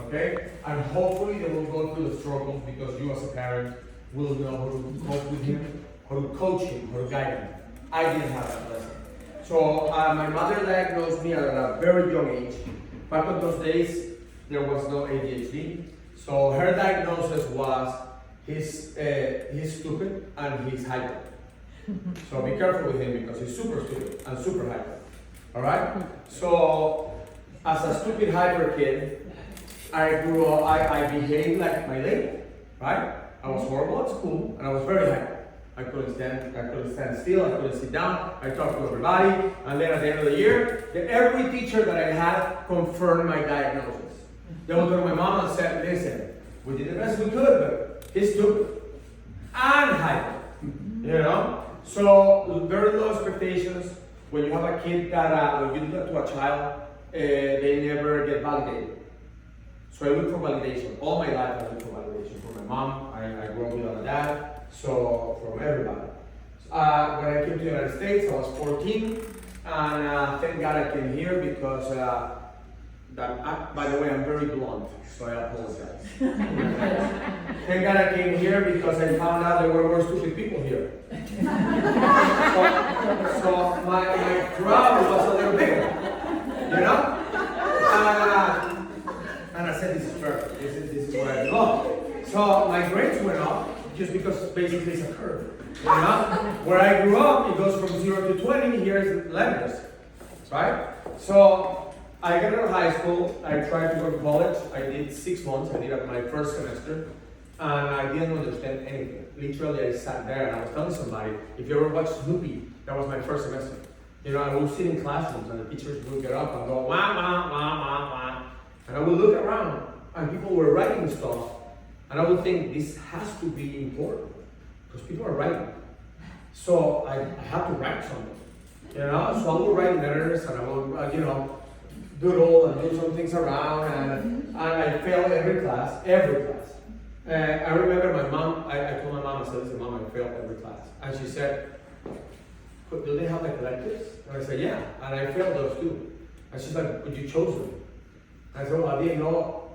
okay? And hopefully they will go through the struggles because you as a parent will know how to cope with him, how to coach him, how to guide him. I didn't have that lesson. So my mother diagnosed me at a very young age. Back in those days, there was no ADHD. So her diagnosis was he's stupid and he's hyper. So be careful with him because he's super stupid and super hyper. All right? So as a stupid hyper kid, I grew up, I behaved like my lady, right? I was horrible at school and I was very hyper. I couldn't stand still, I couldn't sit down, I talked to everybody, and then at the end of the year, every teacher that I had confirmed my diagnosis. They would go to my mom and said, listen, we did the best we could, but he's stupid and hyper, you know? So very low expectations. When you have a kid that, when you do that to a child, they never get validated. So I look for validation. All my life I look for validation. From my mom, I grew up without a dad. So from everybody. When I came to the United States, I was 14, and thank God I came here because, by the way, I'm very blunt, so I apologize. Thank God I came here because I found out there were more stupid people here. so my crowd was a little bigger, you know? And I said, this is perfect, this is what I belong. So my grades went up. Just because basically it's a curve, you know? Where I grew up, it goes from 0 to 20, here's letters, right? So I got out of high school, I tried to go to college, I did 6 months, I did my first semester, and I didn't understand anything. Literally, I sat there and I was telling somebody, if you ever watched Snoopy, that was my first semester. You know, I would sit in classrooms and the teachers would get up and go, wah, wah, wah, wah, wah. And I would look around and people were writing stuff. And I would think this has to be important because people are writing. So I have to write something, you know? So I would write letters and I would, you know, doodle and do some things around and I failed every class. I remember my mom, I told my mom, I said, listen, Mom, I failed every class. And she said, do they have like electives? And I said, yeah, and I failed those too. And she's like, but you chose them. I said, well, I didn't know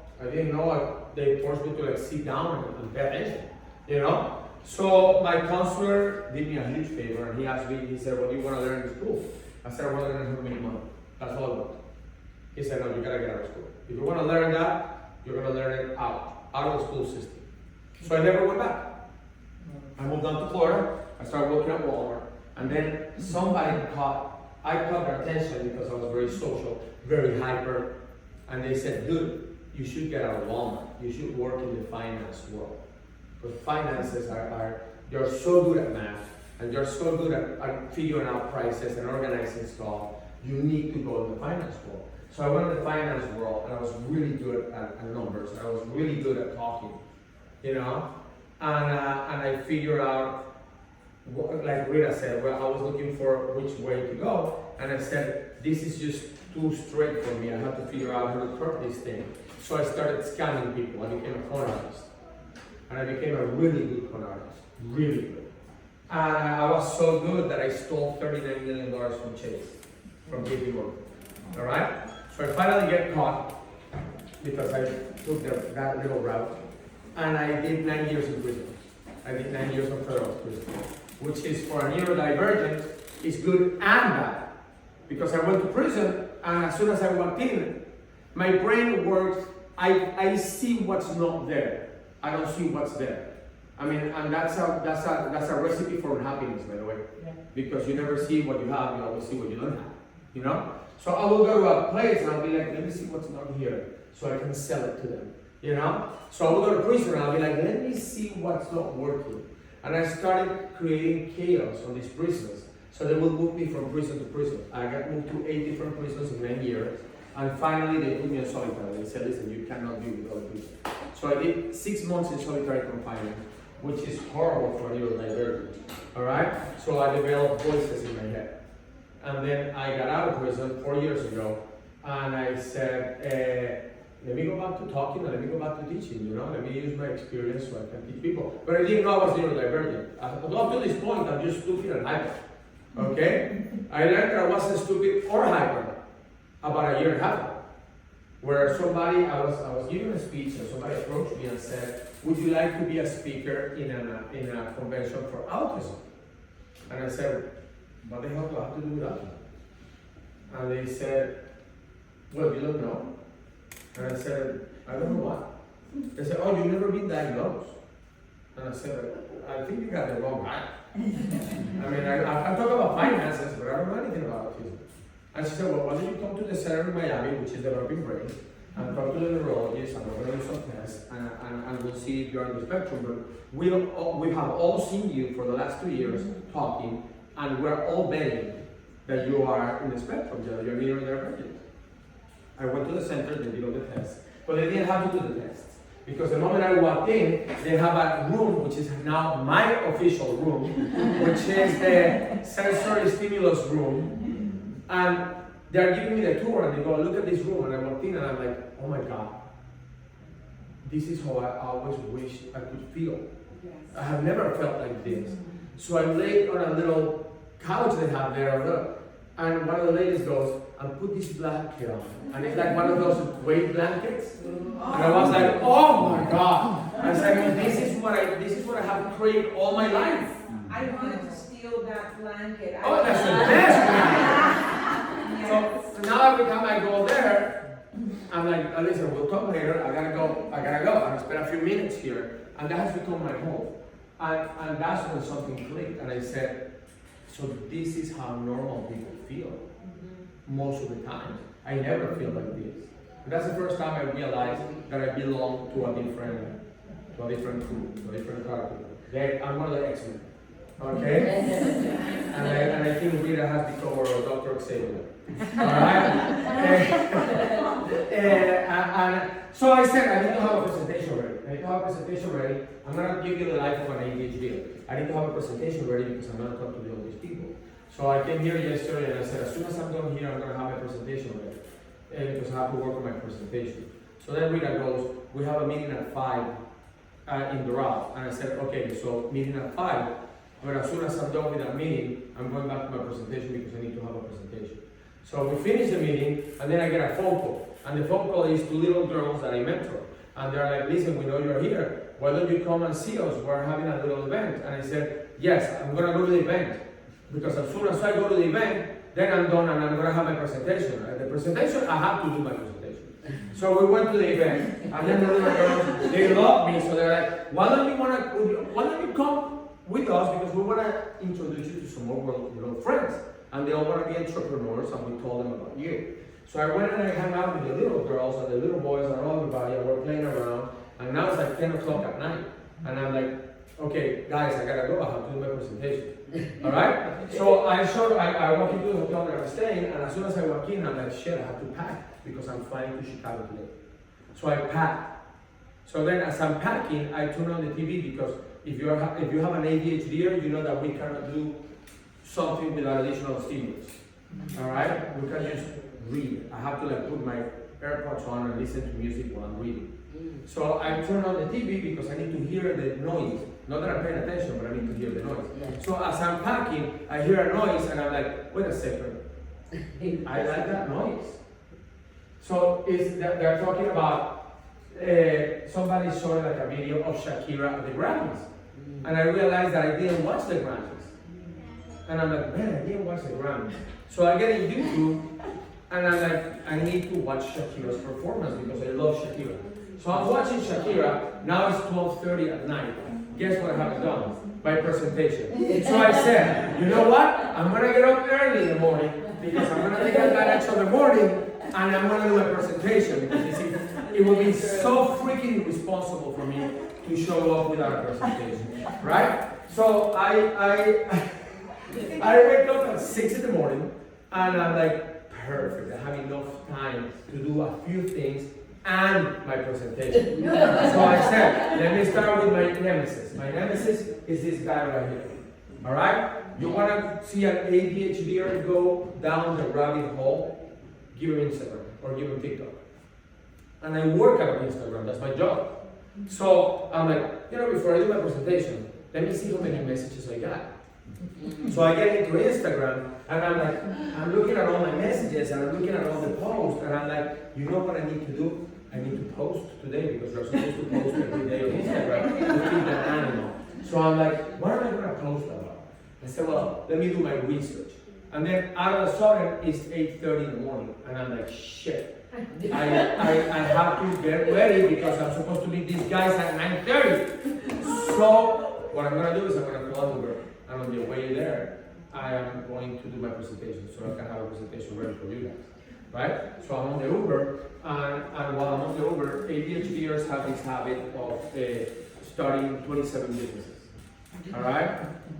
they forced me to like sit down and pay attention, you know? So my counselor did me a huge favor and he asked me, he said, what do you want to learn in school? I said, I want to learn how to make money. That's all I want. He said, no, you gotta get out of school. If you want to learn that, you're gonna learn it out of the school system. So I never went back. I moved down to Florida, I started working at Walmart, and then I caught their attention because I was very social, very hyper, and they said, dude, you should get out of Walmart. You should work in the finance world. Because finances they're so good at math, and they're so good at figuring out prices and organizing stuff. You need to go in the finance world. So I went in the finance world, and I was really good at numbers. I was really good at talking, you know? And I figured out, like Rita said, well, I was looking for which way to go, and I said, this is just too straight for me. I have to figure out how to curve this thing. So I started scamming people. I became a con artist. And I became a really good con artist. Really good. And I was so good that I stole $39 million from Chase, from JP Morgan. All right? So I finally get caught because I took that little route. And I did 9 years in prison. I did 9 years of federal prison, which is for a neurodivergent, is good and bad. Because I went to prison, and as soon as I walked in, my brain works. I see what's not there. I don't see what's there. I mean, and that's a recipe for happiness, by the way. Yeah. Because you never see what you have, you always see what you don't have. You know? So I will go to a place and I'll be like, let me see what's not here, so I can sell it to them. You know? So I will go to prison and I'll be like, let me see what's not working. And I started creating chaos on these prisons. So they will move me from prison to prison. I got moved to 8 different prisons in 9 years. And finally, they put me in solitary. They said, listen, you cannot be with other people. So I did 6 months in solitary confinement, which is horrible for a neurodivergent. All right? So I developed voices in my head. And then I got out of prison 4 years ago, and I said, let me go back to talking, and let me go back to teaching, you know? Let me use my experience so I can teach people. But I didn't know I was neurodivergent. Up to this point, I'm just stupid and hyper. Okay? I learned that I wasn't stupid or hyper about a year and a half ago. where somebody, I was giving a speech and somebody approached me and said, would you like to be a speaker in a convention for autism? And I said, what the hell do I have to do with autism? And they said, well, you don't know? And I said, I don't know what. They said, oh, you've never been diagnosed. And I said, I think you got the wrong guy. I mean, I talk about finances, but I don't know anything about autism. And she said, well, why don't you come to the center in Miami, which is developing brain, and talk to the neurologist, and we're going to do some tests, and we'll see if you're on the spectrum. But we have all seen you for the last 2 years talking, and we're all betting that you are in the spectrum, that you're neurodivergent. I went to the center, they did all the tests, but they didn't have to do the tests. Because the moment I walked in, they have a room, which is now my official room, which is the sensory stimulus room. And they're giving me the tour, and they go, look at this room. And I walked in, and I'm like, oh my God. This is how I always wish I could feel. Yes. I have never felt like this. So I laid on a little couch they have there, and one of the ladies goes, and put this blanket on. And it's like one of those weight blankets. And I was like, oh my God. I was like, this is what I have craved all my life. I wanted to steal that blanket. Oh, that's the best blanket. So now every time I go there, I'm like, listen, we'll talk later. I gotta go. I spent a few minutes here. And that has become my home. And that's when something clicked. And I said, so this is how normal people feel. Most of the time. I never feel like this. And that's the first time I realized that I belong to a different group, to a different category. I'm one of the X-Men. Okay? and I think Rita has the cover of Dr. Xavier. Alright? And so I said, I need to have a presentation ready. I'm going to give you the life of an ADHD. I need to have a presentation ready because I'm going to talk to all these people. So I came here yesterday and I said, as soon as I'm done here, I'm going to have a presentation ready. Because I have to work on my presentation. So then Rita goes, we have a meeting at 5 in the route. And I said, okay, so meeting at 5. But as soon as I'm done with that meeting, I'm going back to my presentation because I need to have a presentation. So we finish the meeting, and then I get a phone call. And the phone call is 2 little girls that I mentor. And they're like, listen, we know you're here. Why don't you come and see us? We're having a little event. And I said, yes, I'm going to go to the event. Because as soon as I go to the event, then I'm done and I'm going to have my presentation. At the presentation, I have to do my presentation. So we went to the event, and then the little girls, they love me, so they're like, why don't you come with us, because we want to introduce you to some more friends. And they all want to be entrepreneurs, and we told them about you. So I went and I hung out with the little girls and the little boys and everybody, and we're playing around, and now it's like 10 o'clock at night. And I'm like, okay, guys, I gotta go, I have to do my presentation. All right? So I walk into the hotel where I'm staying, and as soon as I walk in, I'm like, shit, I have to pack because I'm flying to Chicago today. So I pack. So then as I'm packing, I turn on the TV because if you have an ADHD, you know that we cannot do something without additional stimulus. All right? We can just read. I have to put my AirPods on and listen to music while I'm reading. So I turn on the TV because I need to hear the noise. Not that I'm paying attention, but I need to hear the noise. Yeah. So as I'm packing, I hear a noise and I'm like, wait a second. I like that noise. So they're talking about somebody showing like a video of Shakira at the Grammys. And I realized that I didn't watch the Grammys. And I'm like, man, I didn't watch the Grammys. So I get in YouTube and I'm like, I need to watch Shakira's performance because I love Shakira. So I'm watching Shakira, now it's 12:30 at night. Guess what I haven't done? My presentation. So I said, you know what? I'm gonna get up early in the morning because I'm gonna take advantage of the morning and I'm gonna do a presentation because you see, it will be so freaking irresponsible for me to show up without a presentation, right? So I wake up at 6 in the morning and I'm like, perfect, I have enough time to do a few things and my presentation. So I said, let me start with my nemesis. My nemesis is this guy right here. All right? You want to see an ADHDer go down the rabbit hole? Give him Instagram or give him TikTok. And I work out on Instagram. That's my job. So I'm like, before I do my presentation, let me see how many messages I got. So I get into Instagram, and I'm looking at all my messages, and I'm looking at all the posts, and I'm like, you know what I need to do? I need to post today, because you're supposed to post every day on Instagram to feed that animal. So I'm like, what am I gonna post about? I said, well, let me do my research. And then out of a sudden, it's 8:30 in the morning, and I'm like, shit. I have to get ready because I'm supposed to meet these guys at 9:30. So what I'm gonna do is I'm gonna call Uber, and on the way there, I am going to do my presentation, so I can have a presentation ready for you guys, right? So I'm on the Uber, and while I'm on the Uber, ADHDers have this habit of starting 27 businesses, all right?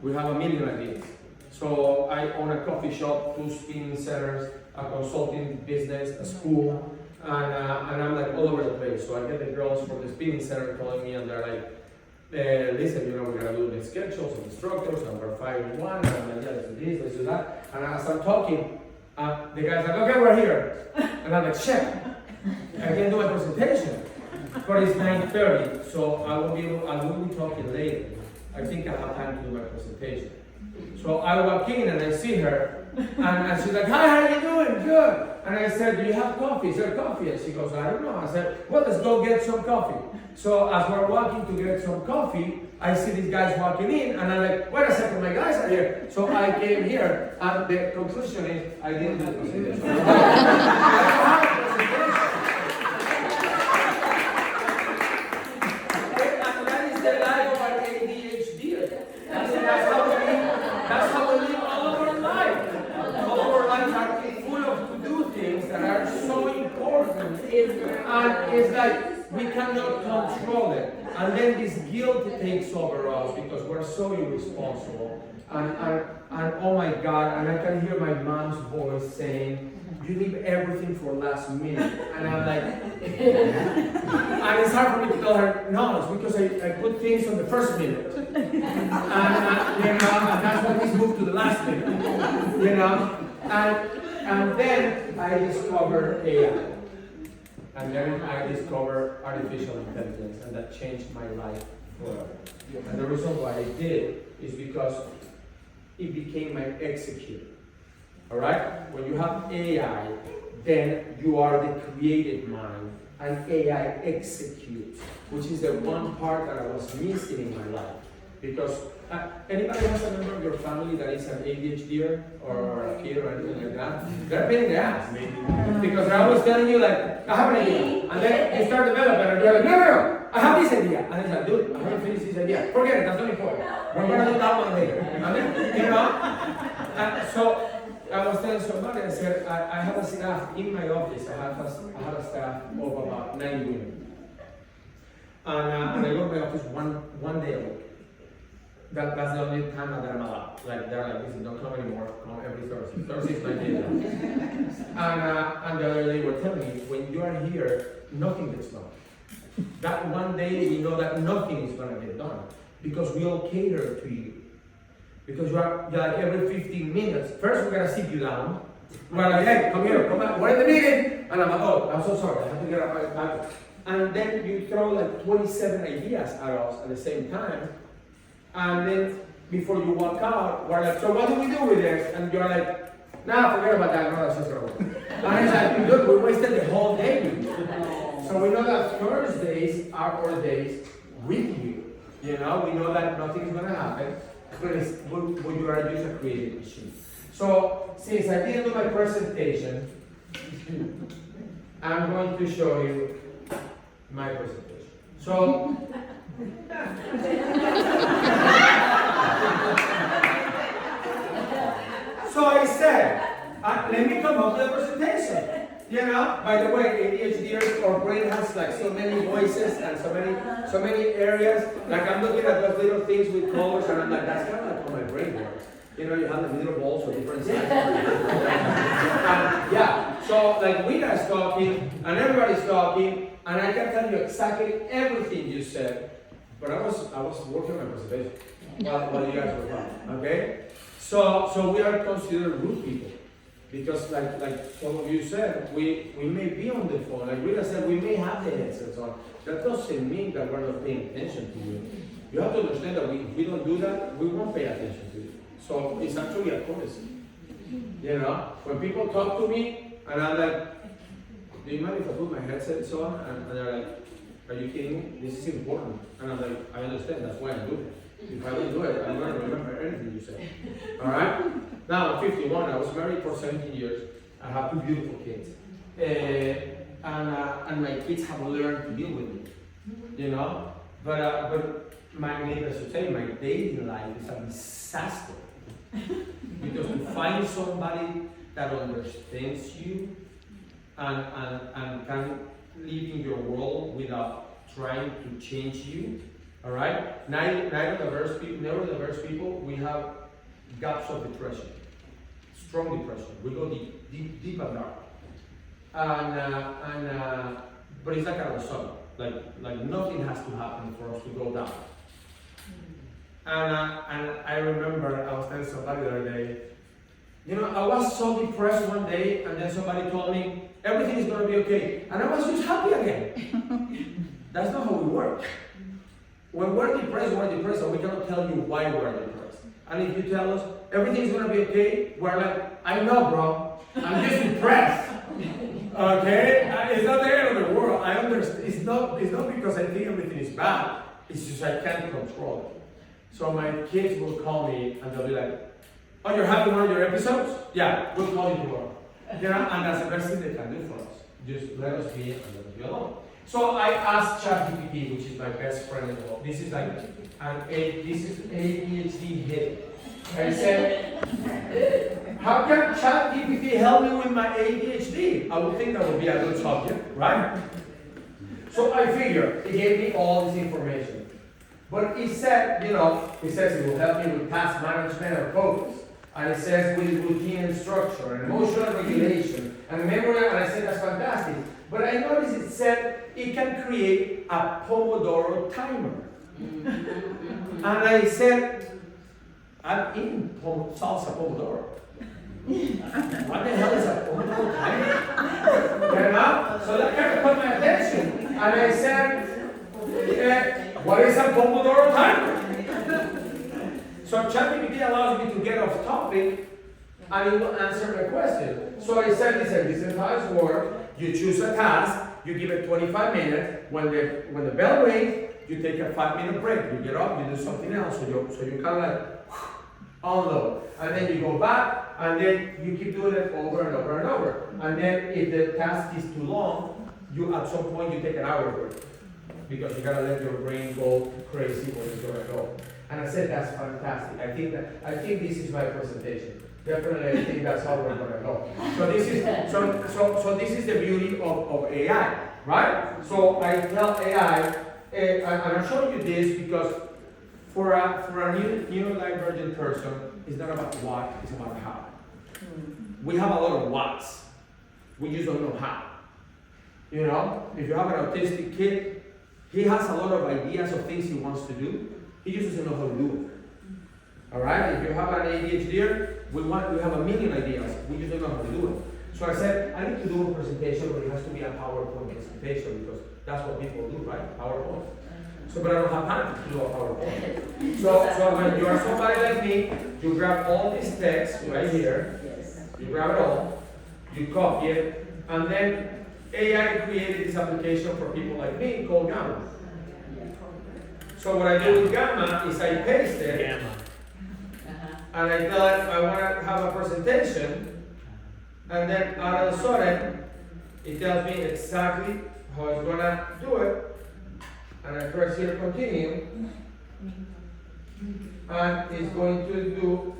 We have a million ideas. So I own a coffee shop, 2 spinning centers, a consulting business, a school, and I'm like all over the place. So I get the girls from the spinning center calling me, and they're like, listen, you know, we're gonna do the schedules and instructors, and we're 5 in 1, and I'm like, yeah, let's do this, let's do that. And as I'm talking, the guy's like, okay, we're here. And I'm like, shit, I can't do my presentation. But it's 9:30, so I will be talking later. I think I have time to do my presentation. So I walk in and I see her, and she's like, hi, how are you doing? Good. And I said, do you have coffee? Is there coffee? And she goes, I don't know. I said, well, let's go get some coffee. So as we're walking to get some coffee, I see these guys walking in, and I'm like, wait a second, my guys are here. So I came here, and the conclusion is, I didn't do the presentation. I don't have a presentation. And that is the life of an ADHD. That's how we live all of our life. All of our lives are full of to-do things that are so important. And it's like we cannot control it. And then this guilt takes over us because we're so irresponsible. And oh my God, and I can hear my mom's voice saying, you leave everything for last minute. And I'm like, and it's hard for me to tell her, no, it's because I put things on the first minute. And that's why things move to the last minute, you know? And then I discovered AI. And then I discovered artificial intelligence, and that changed my life forever. And the reason why I did is because it became my executor. All right? When you have AI, then you are the creative mind, and AI executes, which is the one part that I was missing in my life. Because anybody has a member of your family that is an ADHD or a kid or anything like that? They're a pain in the ass. Because they're always telling you, like, I have an idea. And then you start developing, and you're like, no, I have this idea. And it's like, dude, I haven't finished this idea. Forget it, that's not important. We're going to do that one later. You know? So I was telling somebody, I said, I have a staff in my office. I have a staff of about 90 women. And I go to my office one day a week. That's the only time that I'm allowed. Like, they're like, listen, don't come anymore. Come every Thursday. Thursday is my day now. And the other day were telling me, when you are here, nothing gets done. That one day, we know that nothing is going to get done. Because we all cater to you. Because you're like every 15 minutes. First, we're going to sit you down. We're like, hey, come here, come back. We're in the meeting. And I'm like, oh, I'm so sorry. I have to get up. And then you throw like 27 ideas at us at the same time. And then before you walk out, we're like, so what do we do with this? And you're like, nah, forget about that. No, that's just wrong. And it's like, look, we wasted the whole day with you. So we know that Thursdays are our days with you. You know, we know that nothing is going to happen. But you are just a creative machine. So since I didn't do my presentation, I'm going to show you my presentation. So I said, let me come up with a presentation. You know, by the way, ADHDers, our brain has like so many voices and so many areas. Like I'm looking at those little things with colors, and I'm like, that's kind of like how my brain works. You know, you have the little balls with different sizes. Yeah. So like we guys talking, and everybody's talking, and I can tell you exactly everything you said. But I was working on my presentation while you guys were talking. Okay. So we are considered rude people. Because like some of you said, we may be on the phone, like Rita said, we may have the headsets on. That doesn't mean that we're not paying attention to you. You have to understand that if we don't do that, we won't pay attention to you. So it's actually a courtesy. You know, when people talk to me and I'm like, do you mind if I put my headset on? And they're like, are you kidding me? This is important. And I'm like, I understand, that's why I'm doing it. If I don't do it, I'm not gonna remember anything you say. Alright? Now I'm 51, I was married for 17 years. I have 2 beautiful kids. And my kids have learned to deal with me. You know? But my neighbors would say my dating life is a disaster. Because to find somebody that understands you and can live in your world without trying to change you, all right? Neurodiverse people, we have gaps of depression, strong depression. We go deep and dark. But it's like a result. Like nothing has to happen for us to go down. And I remember I was telling somebody the other day, you know, I was so depressed one day, and then somebody told me, everything is gonna be okay. And I was just happy again. That's not how we work. When we're depressed, and we cannot tell you why we're depressed. And if you tell us, everything's gonna be okay, we're like, I know, bro, I'm just depressed. Okay? It's not the end of the world. I understand. It's not because I think everything is bad. It's just I can't control it. So my kids will call me and they'll be like, oh, you're having one of your episodes? Yeah, we'll call you tomorrow. You know, and that's the best thing they can do for us. Just let us be and let us be alone. So I asked ChatGPT, which is my best friend in the world. This is like this is ADHD hit. I said, how can ChatGPT help me with my ADHD? I would think that would be a good subject, right? So I figured, it gave me all this information. But it said, you know, it says it will help me with task management and focus. And it says with routine and structure and emotional regulation and memory, and I said that's fantastic. But I noticed it said it can create a Pomodoro timer. And I said, I'm in salsa Pomodoro. What the hell is a Pomodoro timer? You know? So that kind of caught my attention. And I said, what is a Pomodoro timer? So ChatGPT allows me to get off topic and it will answer my question. So I said, listen, this is how it works. You choose a task, you give it 25 minutes. When the bell rings, you take a 5-minute break. You get up, you do something else. So you kind of like unload. And then you go back, and then you keep doing it over and over and over. And then if the task is too long, at some point you take an hour break. Because you gotta let your brain go crazy where it's gonna go. And I said, that's fantastic. I think this is my presentation. Definitely, I think that's how we're gonna go. So this is the beauty of AI, right? So I tell AI, and I'm showing you this because for a neurodivergent person, it's not about what, it's about how. We have a lot of whats. We just don't know how. You know, if you have an autistic kid, he has a lot of ideas of things he wants to do. He just doesn't know how to do it. All right? If you have an ADHD, we have a million ideas. We just don't know how to do it. So I said, I need to do a presentation, but it has to be a PowerPoint presentation because that's what people do, right? PowerPoint. So, but I don't have time to do a PowerPoint. So when you are somebody like me, you grab all this text right here. You grab it all. You copy it, and then AI created this application for people like me called Gamma. So what I do with Gamma is I paste it, and I tell it I want to have a presentation, and then all of a sudden, it tells me exactly how it's going to do it, and I press here continue, and it's going to do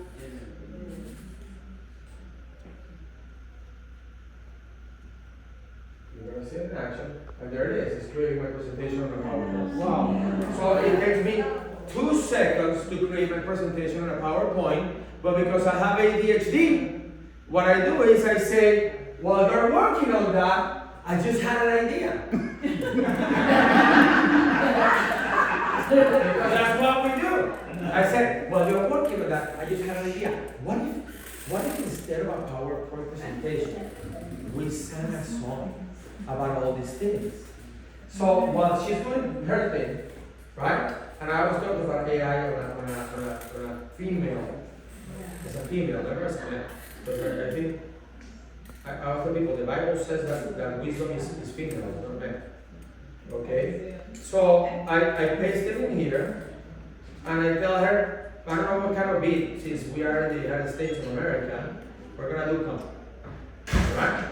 you're going to see it in action, and there it is. It's creating my presentation on a PowerPoint. Wow. So it takes me 2 seconds to create my presentation on a PowerPoint, but because I have ADHD, what I do is I say, while they're working on that, I just had an idea. Because that's what we do. I said, while they're working on that, I just had an idea. What if instead of a PowerPoint presentation, we sang a song about all these things? So while she's doing her thing, right? And I was talking about AI on a female It's a female, never as a man. But I think, I tell people, the Bible says that wisdom is female, not men. Okay? So I paste them in here, and I tell her, I don't know what kind of beat, since we are in the United States of America, we're gonna do country. Alright?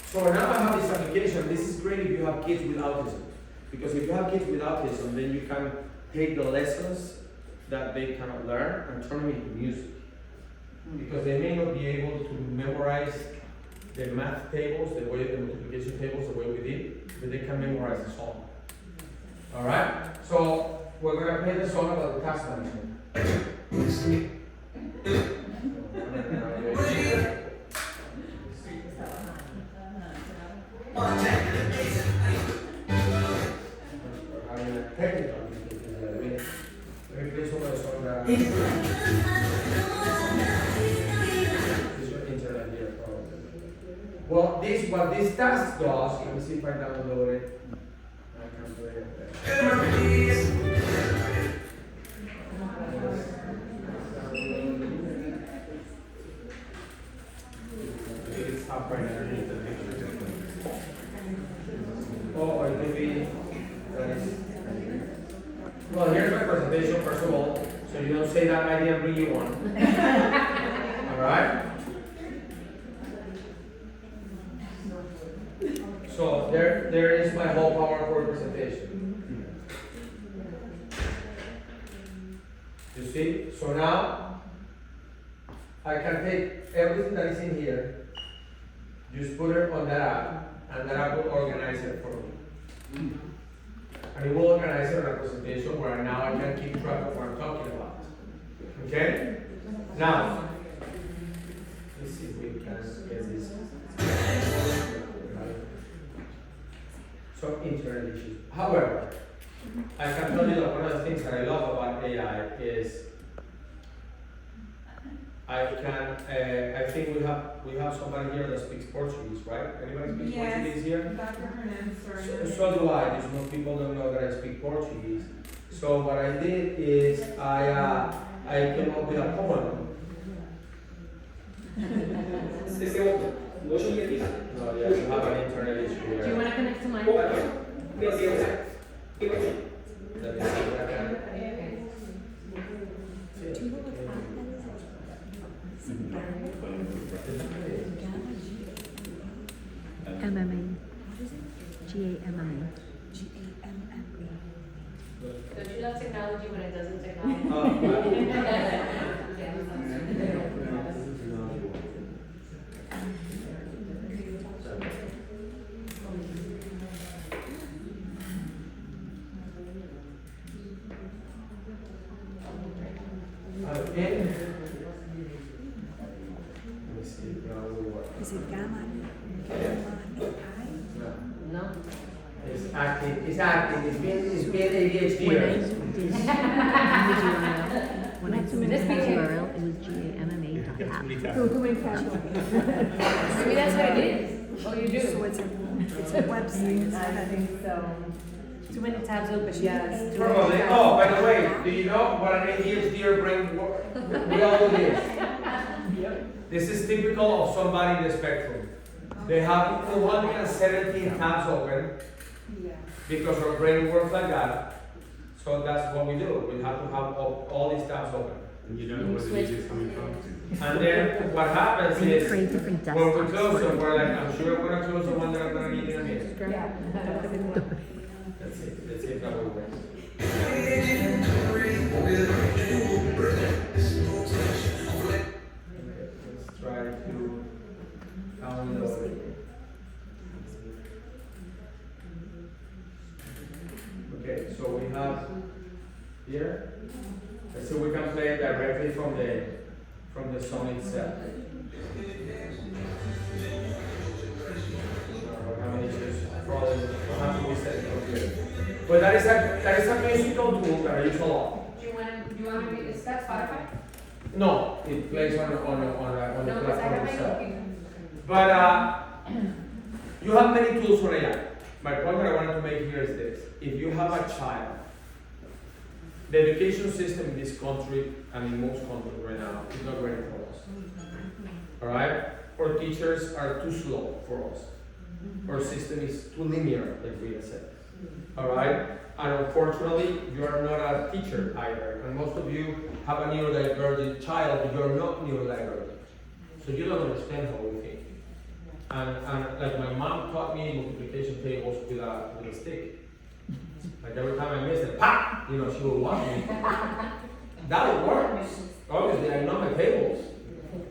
So now I have this application. This is great if you have kids with autism. Because if you have kids with autism, then you can take the lessons that they cannot learn and turn them into music. Because they may not be able to memorize the math tables, the multiplication tables, the way we did, but they can memorize the song. Alright? So we're going to play the song about the task management. Technical difficulties. Let me play some of the song that is your internet here probably. Well, what this task does, let me see if I download it. I can play it there. It's up right underneath the picture. Oh, it could be. Well, here's my presentation, first of all, so you don't say that I didn't bring you one. Alright? So there is my whole PowerPoint presentation. You see? So now I can take everything that is in here, just put it on that app, and that app will organize it for me. And it will organize a representation where now I can keep track of what I'm talking about. Okay? Now, let's see if we can get this. Some internet issues. However, I can tell you that one of the things that I love about AI is I think we have somebody here that speaks Portuguese, right? Anybody speak Portuguese here? Dr. Hernandez. So do I. Just most people don't know that I speak Portuguese. So what I did is I came up with a poem. No, yeah, you have an internet issue here. Do you want to connect to mine? Let me see if I can. MMA. GAMMA. Don't you love technology when it doesn't technology? Is it gamma? No. It's acting, it's being ADHD. When I submitted the URL, it was GAMMA.app. Maybe that's what it is. Oh, you do? So it's a website. I think so. Too many tabs open, yes. Probably. Oh, by the way, do you know what an ADHD brain works? We all do this. This is typical of somebody in the spectrum. They have 217 tabs open because our brain works like that. So that's what we do. We have to have all these tabs open. And you don't know where the music's coming from. And then what happens And you is, create different when we desktops. close them, we're like, I'm sure we're gonna close the one that I'm gonna need in a minute. Let's see if that will work. Let's try to download it. Okay, so we have here. Let's see, we can play it directly from the song itself. But that is a musical tool that I use a lot. Do you want to read this? That's Spotify? No, it plays on the No, because I platform have my itself. computer. But you have many tools for AI. My point that I wanted to make here is this: if you have a child The education system in this country and in most countries right now is not ready for us. Alright? Our teachers are too slow for us. Our system is too linear, like we said. Alright? And unfortunately, you are not a teacher either. And most of you have a neurodivergent child, but you are not neurodivergent. So you don't understand how we think. And like my mom taught me multiplication tables with a stick. Like every time I miss it, pop! You know, she will watch me. That works. Obviously, I know my tables.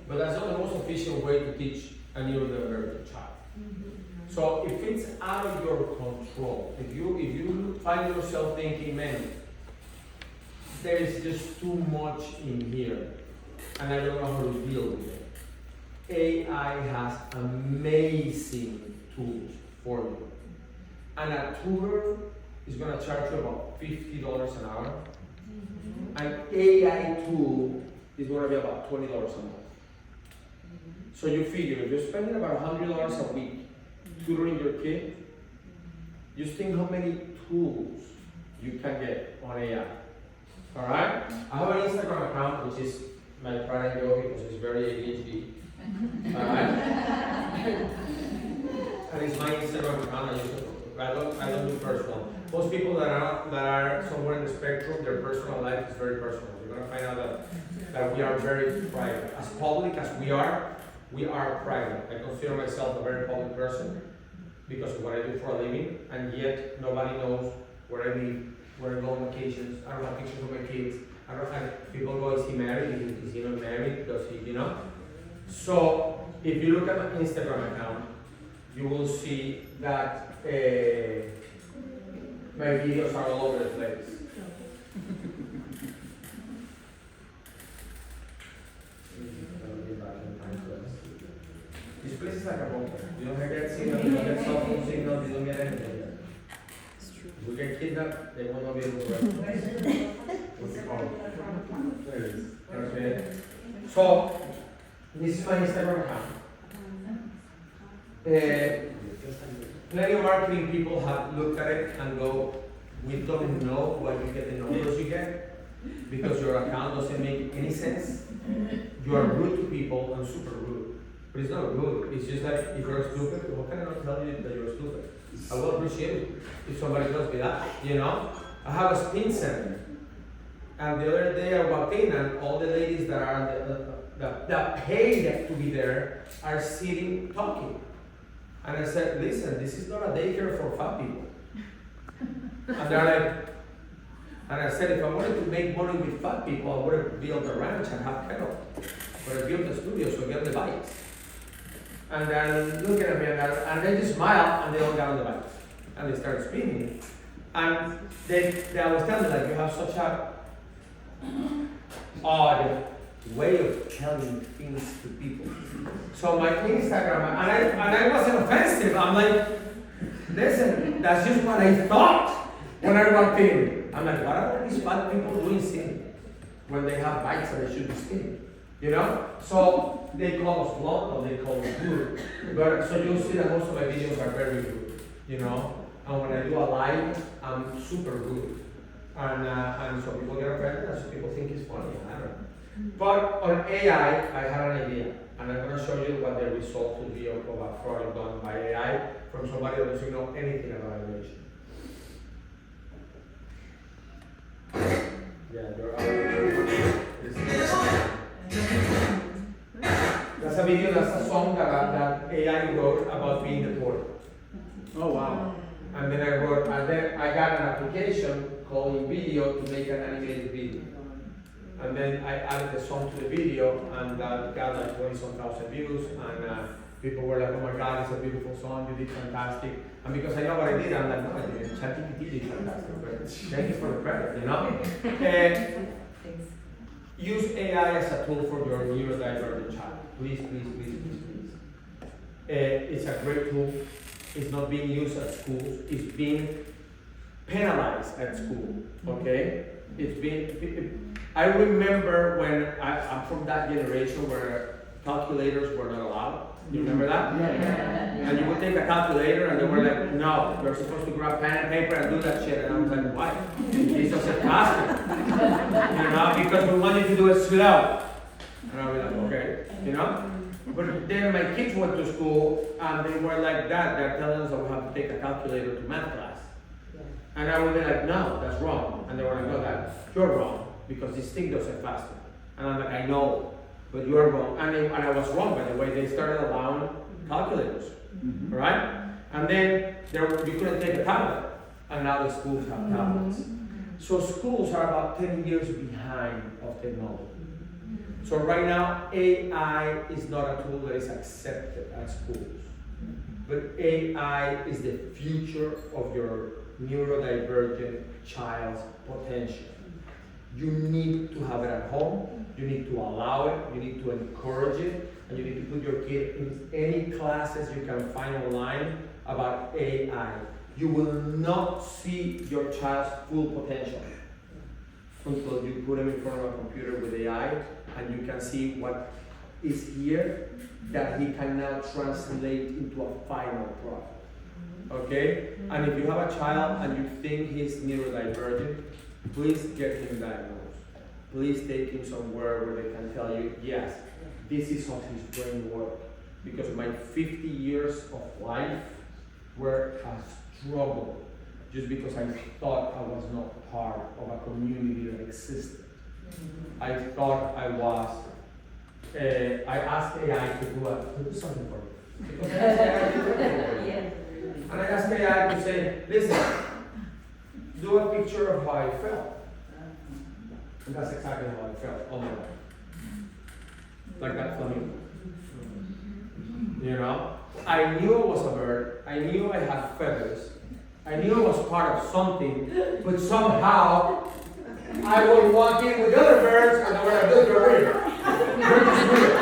But that's not the most efficient way to teach a neurodivergent child. So if it's out of your control, if you find yourself thinking, man, there is just too much in here, and I don't know how to deal with it, AI has amazing tools for you. And a tutor is going to charge you about $50 an hour. An AI tool is going to be about $20 a month. So you figure, if you're spending about $100 a week tutoring your kid, just think how many tools you can get on AI. Alright? I have an Instagram account which is my pride and joy because it's very ADHD. Alright? And it's my Instagram account. I don't do personal. Most people that are somewhere in the spectrum, their personal life is very personal. You're gonna find out that we are very private. As public as we are private. I consider myself a very public person because of what I do for a living, and yet nobody knows where I live, where I go on vacations. I don't have pictures of my kids. I don't have people go, is he married? Is he not married? Does he, you know? So if you look at my Instagram account, you will see that my videos are all over the place. This place is like a bunker. You don't get signal, you don't get cell phone signal, you don't get anything. If we get kidnapped, they will not be able to rescue. What's the problem? There it is. Okay. So, this is my Instagram account. Plenty of marketing people have looked at it and go, we don't know why you get the numbers you get because your account doesn't make any sense. You are rude to people and super rude. But it's not rude, it's just that if you're stupid, how can I not tell you that you're stupid? I will appreciate it if somebody tells me that, you know? I have a spin center. And the other day I walked in and all the ladies that are that pay to be there are sitting talking. And I said, listen, this is not a daycare for fat people. And they're like, and I said, if I wanted to make money with fat people, I would have built a ranch and have cattle. But I built a studio, so I get the bikes. And they're looking at me and they just smile and they all got on the bikes. And they started spinning. And they always tell me, like, you have such a odd way of telling things to people. So my Instagram, and I wasn't offensive. I'm like, listen, that's just what I thought when I walked in. I'm like, what are all these fat people doing singing when they have bikes and they should be spinning? You know? So they call us blunt or they call us rude. But so you'll see that most of my videos are very rude, you know? And when I do a live, I'm super rude. And so people get offended and so people think it's funny. I don't know. But on AI, I had an idea. And I'm going to show you what the result will be of a project done by AI from somebody that doesn't know anything about animation. Yeah, that's a video, that's a song that AI wrote about being the poor. Oh wow. And then I got an application called InVideo to make an animated video. And then I added the song to the video and got like 20,000 views and people were like, oh my God, it's a beautiful song, you did fantastic. And because I know what I did, I'm like, no, I didn't. ChatGPT did fantastic, but thank you for the credit, you know? Use AI as a tool for your neurodivergent child. Please, please, please, please, please. It's a great tool. It's not being used at schools. It's being penalized at school, okay? I remember when I'm from that generation where calculators were not allowed. You remember that? Yeah. And you would take a calculator and they were like, no, you're supposed to grab pen and paper and do that shit. And I was like, why? This doesn't cost me. You know, because we wanted to do it slow. And I was like, okay, you know? But then my kids went to school and they were like that. They're telling us that we have to take a calculator to math class. And I would be like, no, that's wrong. And they were like, no, you're wrong because this thing does it faster. And I'm like, I know, but you're wrong. And I was wrong, by the way. They started allowing calculators, right? And then you couldn't take a tablet. And now the schools have tablets. So schools are about 10 years behind of technology. So right now, AI is not a tool that is accepted at schools. But AI is the future of your neurodivergent child's potential. You need to have it at home, you need to allow it, you need to encourage it, and you need to put your kid in any classes you can find online about AI. You will not see your child's full potential until you put them in front of a computer with AI and you can see what is here that he can now translate into a final product. Okay? And if you have a child and you think he's neurodivergent, please get him diagnosed. Please take him somewhere where they can tell you, yes, this is how his brain works. Because my 50 years of life were a struggle just because I thought I was not part of a community that existed. I thought I was, I asked AI to do something for me. And I asked AI to say, listen, do a picture of how I felt. And that's exactly how I felt all my life. Like that flamingo. You know? I knew I was a bird. I knew I had feathers. I knew I was part of something, but somehow I would walk in with other birds and they were like, look, you're weird. You're just weird.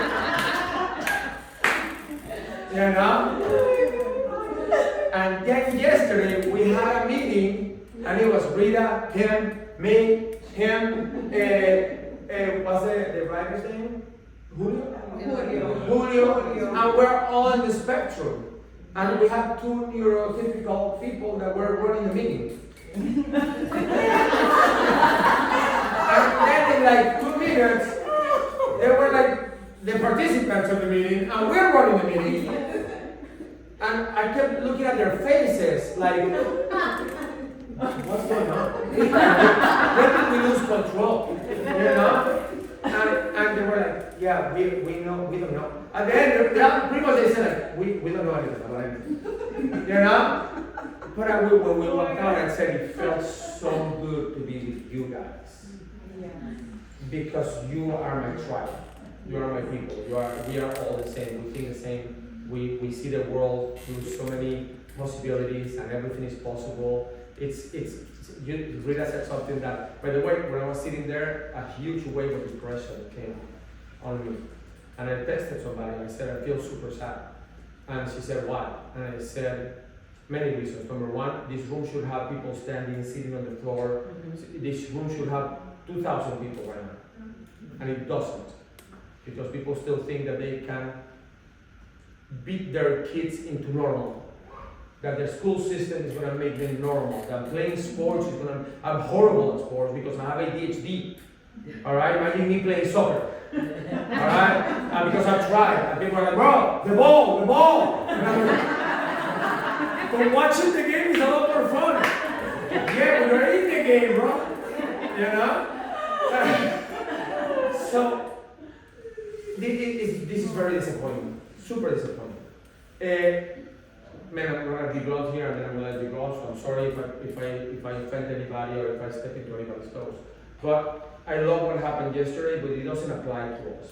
You know? And then yesterday we had a meeting and it was Rita, him, me, him, what's the writer's name? Julio, and we're all in the spectrum. And we have two neurotypical people that were running the meeting. And then in like 2 minutes, they were like the participants of the meeting, and we're running the meeting. And I kept looking at their faces like, what's going on? When did we lose control? You know? And they were like, yeah, we know, we don't know. And then pretty much they said like, we don't know anything about anything. You know? But when we walked out, I said it felt so good to be with you guys. Because you are my tribe. You are my people. We are all the same. We think the same. We see the world through so many possibilities and everything is possible. Rita said something that, by the way, when I was sitting there, a huge wave of depression came on me. And I texted somebody and I said, I feel super sad. And she said, why? And I said, many reasons. Number one, this room should have people standing, sitting on the floor. This room should have 2,000 people right now. And it doesn't. Because people still think that they can beat their kids into normal. That their school system is going to make them normal. That playing sports is going to... I'm horrible at sports because I have ADHD. Alright? Imagine me playing soccer. Alright? And because I've tried. And people are like, bro, the ball! And I'm like, but watching the game is a lot more fun. Yeah, we're in the game, bro. You know? So, this is very disappointing. Super disappointing. Man, I'm gonna be blunt here and then I'm gonna let you go, so I'm sorry if I offend anybody or if I step into anybody's toes. But I love what happened yesterday, but it doesn't apply to us.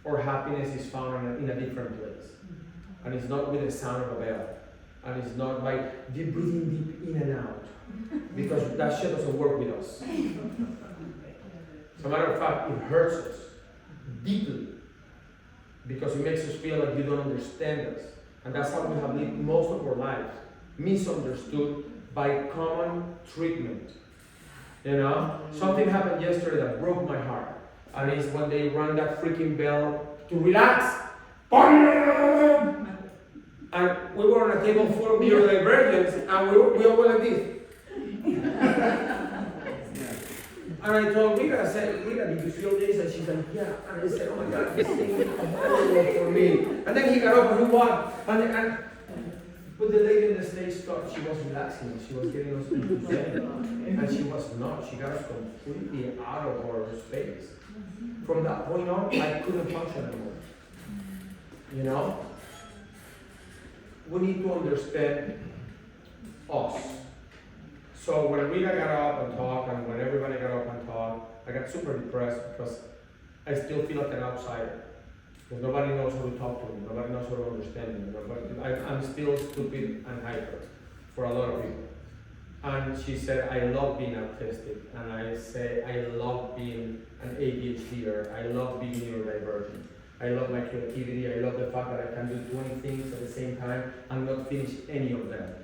Our happiness is found in a different place. And it's not with the sound of a bell. And it's not by breathing deep in and out. Because that shit doesn't work with us. As a matter of fact, it hurts us deeply. Because it makes us feel like you don't understand us. And that's how we have lived most of our lives, misunderstood by common treatment. You know? Something happened yesterday that broke my heart. And it's when they rang that freaking bell to relax. And we were on a table full of neurodivergents, and we all went like this. And I told Rita, I said, Rita, did you feel this? And she's like, yeah. And I said, oh my God, this thing is horrible for me. And then he got up and he walked. But the lady in the stage thought she was relaxing. She was getting us into zen. And she was not. She got us completely out of our space. From that point on, I couldn't function anymore. You know? We need to understand us. So when Rita got up and talked, and when everybody got up and talked, I got super depressed because I still feel like an outsider. Because nobody knows how to talk to me, nobody knows how to understand me. I'm still stupid and hyper for a lot of people. And she said, I love being autistic. And I say, I love being an ADHD, I love being neurodivergent. I love my creativity, I love the fact that I can do 20 things at the same time and not finish any of them.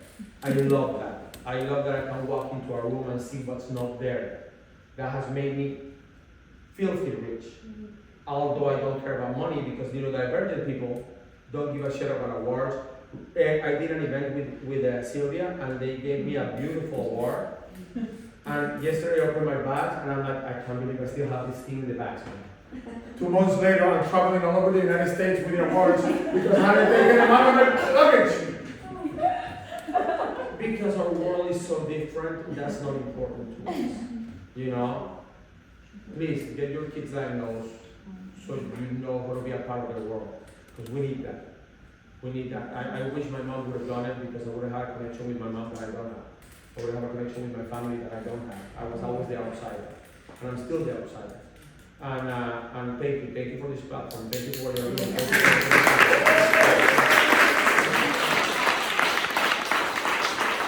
I love that. I love that I can walk into a room and see what's not there. That has made me filthy rich. Although I don't care about money because neurodivergent people don't give a shit about awards. I did an event with Sylvia and they gave me a beautiful award. And yesterday I opened my bag and I'm like, I can't believe I still have this thing in the bag. 2 months later, I'm traveling all over the United States with the awards because I hadn't taken them out of my luggage. Because our world is so different, that's not important to us. You know? Please, get your kids diagnosed so you know how to be a part of the world. Because we need that. We need that. I wish my mom would have done it because I would have had a connection with my mom that I don't have. I would have a connection with my family that I don't have. I was always the outsider. And I'm still the outsider. And thank you for this platform. Thank you for what you're doing.